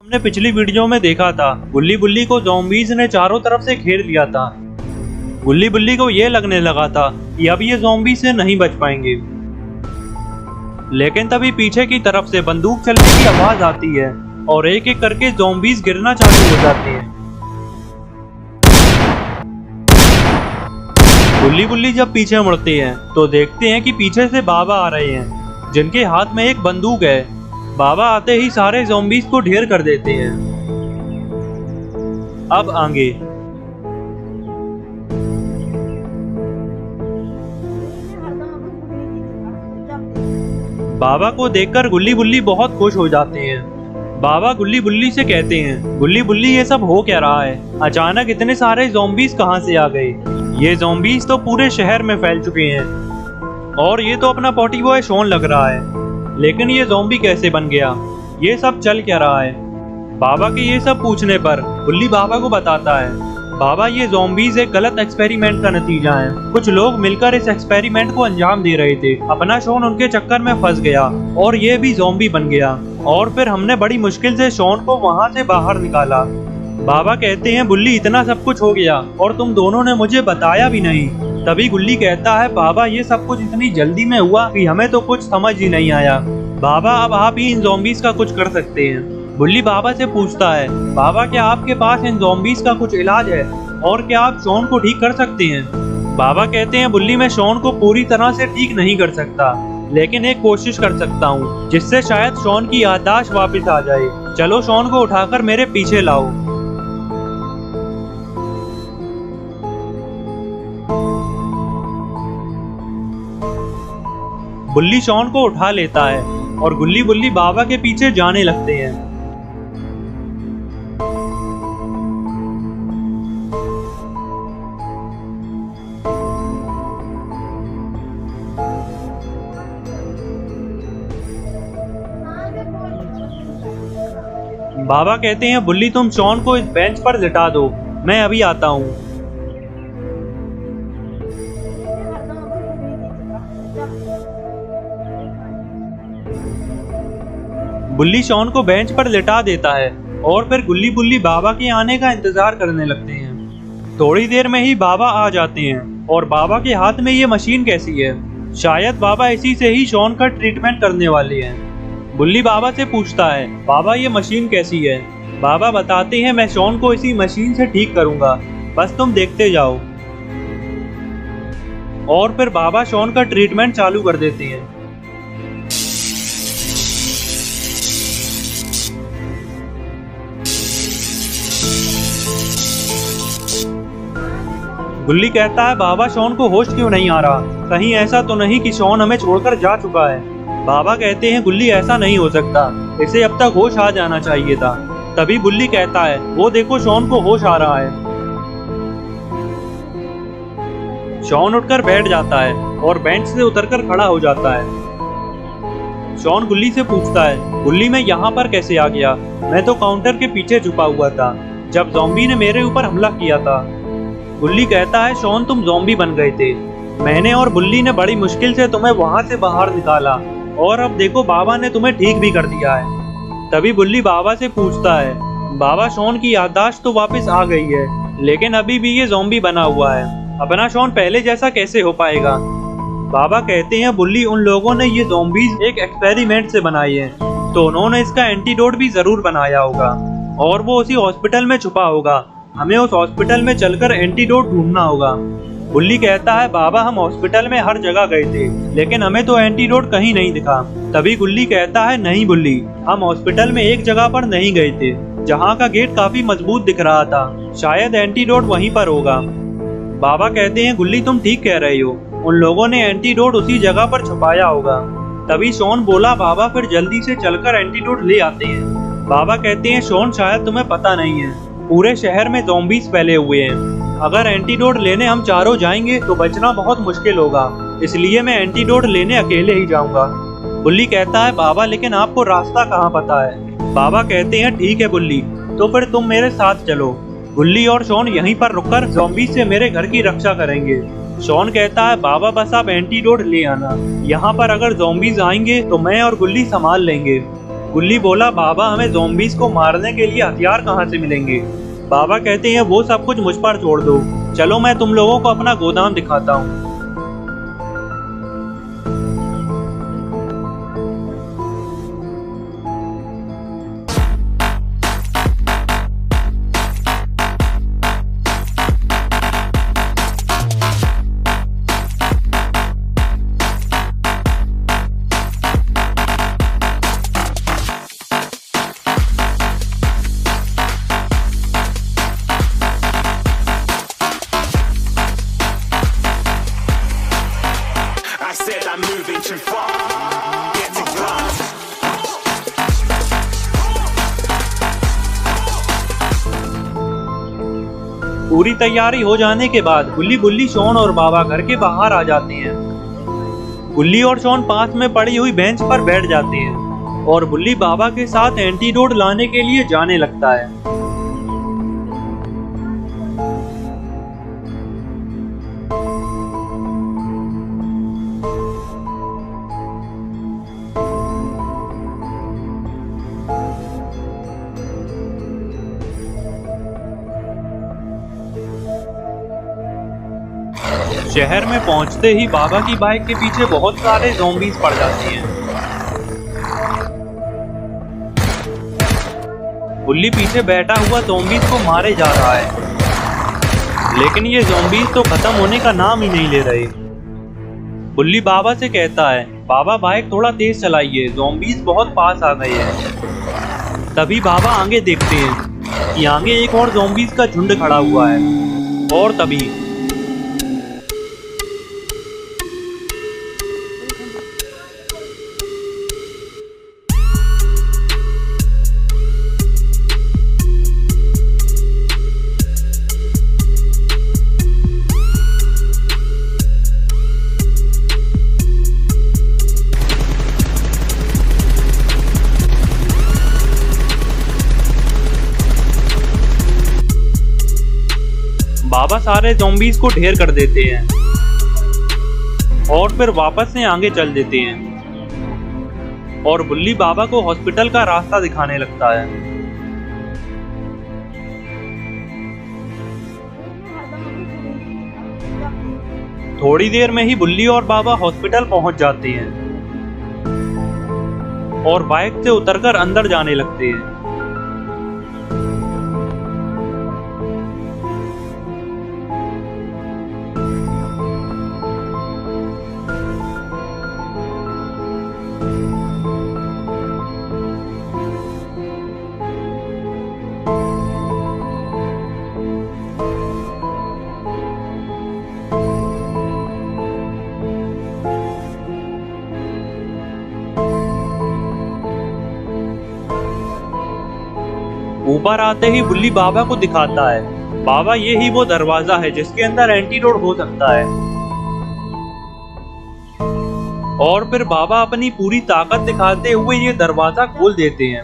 हमने पिछली वीडियो में देखा था गुल्ली बुल्ली को ज़ॉम्बीज़ ने चारों तरफ से घेर लिया था। गुल्ली बुल्ली को ये लगने लगा था कि अब ये ज़ॉम्बी से नहीं बच पाएंगे, लेकिन तभी पीछे की तरफ से बंदूक चलने की आवाज आती है और एक एक करके ज़ॉम्बीज़ गिरना चालू हो जाते हैं। गुल्ली बुल्ली जब पीछे मुड़ते हैं तो देखते हैं कि पीछे से बाबा आ रहे हैं, जिनके हाथ में एक बंदूक है। बाबा आते ही सारे ज़ॉम्बीज़ को ढेर कर देते हैं। अब आगे बाबा को देखकर गुल्ली बुल्ली बहुत खुश हो जाते हैं। बाबा गुल्ली बुल्ली से कहते हैं, गुल्ली बुल्ली ये सब हो क्या रहा है? अचानक इतने सारे ज़ॉम्बीज़ कहां से आ गए? ये ज़ॉम्बीज़ तो पूरे शहर में फैल चुके हैं और ये तो अपना पॉटी बॉय शॉन लग रहा है, लेकिन ये ज़ॉम्बी कैसे बन गया? ये सब चल क्या रहा है? बाबा के ये सब पूछने पर गुल्ली बाबा को बताता है, बाबा ये ज़ॉम्बीज़ एक गलत एक्सपेरिमेंट का नतीजा है। कुछ लोग मिलकर इस एक्सपेरिमेंट को अंजाम दे रहे थे। अपना शॉन उनके चक्कर में फंस गया और ये भी ज़ॉम्बी बन गया, और फिर हमने बड़ी मुश्किल से शॉन को वहाँ से बाहर निकाला। बाबा कहते हैं, बुल्ली इतना सब कुछ हो गया और तुम दोनों ने मुझे बताया भी नहीं। तभी गुल्ली कहता है, बाबा ये सब कुछ इतनी जल्दी में हुआ कि हमें तो कुछ समझ ही नहीं आया। बाबा अब आप ही इन ज़ॉम्बीज़ का कुछ कर सकते हैं। बुल्ली बाबा से पूछता है, बाबा क्या आपके पास इन ज़ॉम्बीज़ का कुछ इलाज है और क्या आप शॉन को ठीक कर सकते हैं? बाबा कहते हैं, बुल्ली मैं शॉन को पूरी तरह से ठीक नहीं कर सकता, लेकिन एक कोशिश कर सकता हूँ जिससे शायद शॉन की याददाश्त वापस आ जाए। चलो शॉन को उठाकर मेरे पीछे लाओ। बुल्ली शॉन को उठा लेता है और गुल्ली बुल्ली बाबा के पीछे जाने लगते हैं। बाबा कहते हैं, बुल्ली तुम शॉन को इस बेंच पर लिटा दो, मैं अभी आता हूँ। बुल्ली शॉन को बेंच पर लिटा देता है और फिर गुल्ली बुल्ली बाबा के आने का इंतजार करने लगते हैं। थोड़ी देर में ही बाबा आ जाते हैं और बाबा के हाथ में ये मशीन कैसी है? शायद बाबा इसी से ही शॉन का ट्रीटमेंट करने वाले हैं। बुल्ली बाबा से पूछता है, बाबा ये मशीन कैसी है? बाबा बताते हैं, मैं शॉन को इसी मशीन से ठीक करूंगा, बस तुम देखते जाओ। और फिर बाबा शॉन का ट्रीटमेंट चालू कर देते हैं। गुल्ली कहता है, बाबा शॉन को होश क्यों नहीं आ रहा? कहीं ऐसा तो नहीं कि शॉन हमें छोड़कर जा चुका है? बाबा कहते हैं, गुल्ली ऐसा नहीं हो सकता, इसे अब तक होश आ जाना चाहिए था। तभी बुल्ली कहता है, वो देखो शॉन को होश आ रहा है। शॉन उठकर बैठ जाता है और बेंच से उतरकर खड़ा हो जाता है। शॉन गुल्ली से पूछता है, गुल्ली मैं यहाँ पर कैसे आ गया? मैं तो काउंटर के पीछे छुपा हुआ था जब ज़ॉम्बी ने मेरे ऊपर हमला किया था। गुल्ली कहता है, शॉन तुम ज़ॉम्बी बन गए थे, मैंने और बुल्ली ने बड़ी मुश्किल से तुम्हें वहां से बाहर निकाला और अब देखो बाबा ने तुम्हें ठीक भी कर दिया है। तभी बुल्ली बाबा से पूछता है, बाबा शॉन की याददाश्त तो वापस आ गई है, लेकिन अभी भी ये ज़ॉम्बी बना हुआ है, अपना शॉन पहले जैसा कैसे हो पाएगा? बाबा कहते हैं, बुल्ली उन लोगों ने ये ज़ॉम्बीज़ एक एक्सपेरिमेंट से बनाई है, तो उन्होंने इसका एंटीडोट भी जरूर बनाया होगा और वो उसी हॉस्पिटल में छुपा होगा। हमें उस हॉस्पिटल में चलकर एंटीडोट ढूंढना होगा। बुल्ली कहता है, बाबा हम हॉस्पिटल में हर जगह गए थे, लेकिन हमें तो एंटीडोट कहीं नहीं दिखा। तभी गुल्ली कहता है, नहीं बुल्ली, हम हॉस्पिटल में एक जगह पर नहीं गए थे जहाँ का गेट काफी मजबूत दिख रहा था, शायद एंटीडोट वहीं पर होगा। बाबा कहते हैं, गुल्ली तुम ठीक कह रहे हो, उन लोगों ने एंटीडोट उसी जगह पर छुपाया होगा। तभी शॉन बोला, बाबा फिर जल्दी से चलकर एंटीडोट ले आते हैं। बाबा कहते हैं, शॉन शायद तुम्हें पता नहीं है, पूरे शहर में ज़ॉम्बीज़ फैले हुए हैं, अगर एंटीडोट लेने हम चारों जाएंगे तो बचना बहुत मुश्किल होगा, इसलिए मैं एंटीडोट लेने अकेले ही जाऊंगा। बुल्ली कहता है, बाबा लेकिन आपको रास्ता कहाँ पता है? बाबा कहते हैं, ठीक है बुल्ली, तो फिर तुम मेरे साथ चलो। गुल्ली और शॉन यहीं पर रुककर ज़ॉम्बीज़ से मेरे घर की रक्षा करेंगे। शॉन कहता है, बाबा बस आप एंटीडोट ले आना, यहाँ पर अगर ज़ॉम्बीज़ आएंगे तो मैं और गुल्ली संभाल लेंगे। गुल्ली बोला, बाबा हमें ज़ॉम्बीज को मारने के लिए हथियार कहाँ से मिलेंगे? बाबा कहते हैं वो सब कुछ मुझ पर छोड़ दो, चलो मैं तुम लोगों को अपना गोदाम दिखाता हूँ। I'm moving too far. Getting close. पूरी तैयारी हो जाने के बाद गुल्ली, बुल्ली, शॉन और बाबा घर के बाहर आ जाते हैं। गुल्ली और शॉन पास में पड़ी हुई बेंच पर बैठ जाते हैं और बुल्ली बाबा के साथ एंटीडोट लाने के लिए जाने लगता है। शहर में पहुंचते ही बाबा की बाइक के पीछे बहुत सारे ज़ॉम्बीज पड़ जाते हैं। बुल्ली पीछे बैठा हुआ ज़ॉम्बीज को मारे जा रहा है, लेकिन ये ज़ॉम्बीज तो खत्म होने का नाम ही नहीं ले रहे। बुल्ली बाबा से कहता है, बाबा बाइक थोड़ा तेज चलाइए, ज़ॉम्बीज बहुत पास आ गए हैं। तभी बाबा आगे देखते हैं कि आगे एक और ज़ॉम्बीज का झुंड खड़ा हुआ है, और तभी बाबा सारे ज़ॉम्बीज को ढेर कर देते हैं और फिर वापस से आगे चल देते हैं और बुल्ली बाबा को हॉस्पिटल का रास्ता दिखाने लगता है। थोड़ी देर में ही बुल्ली और बाबा हॉस्पिटल पहुंच जाते हैं और बाइक से उतरकर अंदर जाने लगते हैं। ऊपर आते ही बुल्ली बाबा को दिखाता है, बाबा ये ही वो दरवाजा है जिसके अंदर एंटीडोट हो सकता है। और फिर बाबा अपनी पूरी ताकत दिखाते हुए ये दरवाजा खोल देते हैं।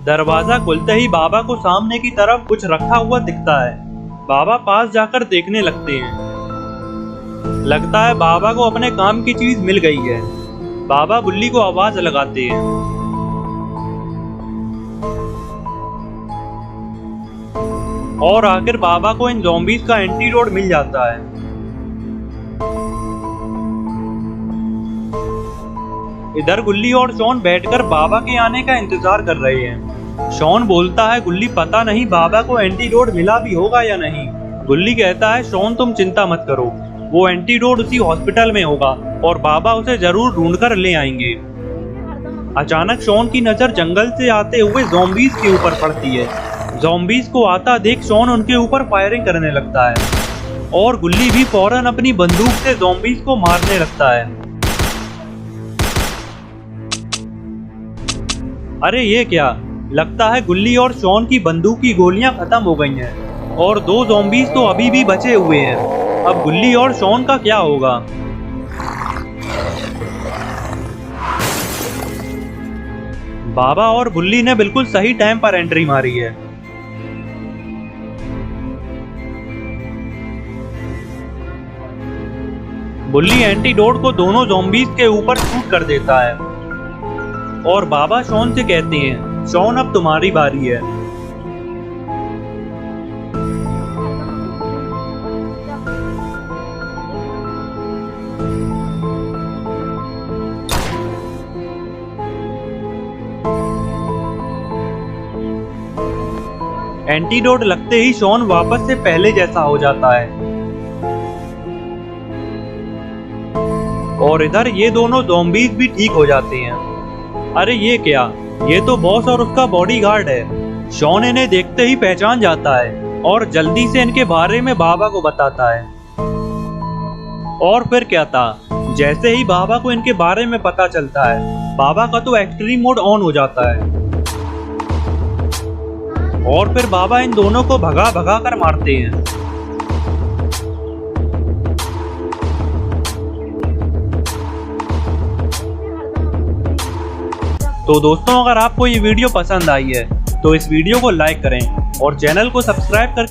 दरवाजा खुलते ही बाबा को सामने की तरफ कुछ रखा हुआ दिखता है। बाबा पास जाकर देखने लगते हैं। लगता है बाबा को अपने काम की चीज मिल गई है। बाबा बुल्ली को आवाज लगाते हैं। और आखिर बाबा को इन ज़ॉम्बीज का एंटीडोट मिल जाता है। इधर गुल्ली और शॉन बैठकर बाबा के आने का इंतजार कर रहे हैं। शॉन बोलता है, गुल्ली पता नहीं बाबा को एंटीडोट मिला भी होगा या नहीं। गुल्ली कहता है, शॉन तुम चिंता मत करो, वो एंटीडोट उसी हॉस्पिटल में होगा और बाबा उसे जरूर ढूंढकर ले आएंगे। अचानक शॉन की नजर जंगल से आते हुए ज़ॉम्बीज के ऊपर पड़ती है। ज़ॉम्बीज को आता देख शॉन उनके ऊपर फायरिंग करने लगता है और गुल्ली भी फौरन अपनी बंदूक से ज़ॉम्बीज को मारने लगता है। अरे ये क्या, लगता है गुल्ली और शॉन की बंदूक की गोलियां खत्म हो गई हैं और दो ज़ॉम्बीज तो अभी भी बचे हुए हैं। अब गुल्ली और शॉन का क्या होगा? बाबा और बुल्ली ने बिल्कुल सही टाइम पर एंट्री मारी है। गुल्ली एंटीडोट को दोनों ज़ॉम्बीज के ऊपर शूट कर देता है और बाबा शॉन से कहते हैं, शॉन अब तुम्हारी बारी है। एंटीडोट लगते ही शॉन वापस से पहले जैसा हो जाता है और इधर ये दोनों ज़ॉम्बीज भी ठीक हो जाते हैं। अरे ये क्या, ये तो बॉस और उसका बॉडीगार्ड है। शॉन इन्हें देखते ही पहचान जाता है और जल्दी से इनके बारे में बाबा को बताता है। और फिर क्या था, जैसे ही बाबा को इनके बारे में पता चलता है, बाबा का तो एक्सट्रीम मोड ऑन हो जाता है और फिर बाबा इन दोनों को भगा भगा कर मारते हैं। तो दोस्तों, अगर आपको ये वीडियो पसंद आई है तो इस वीडियो को लाइक करें और चैनल को सब्सक्राइब कर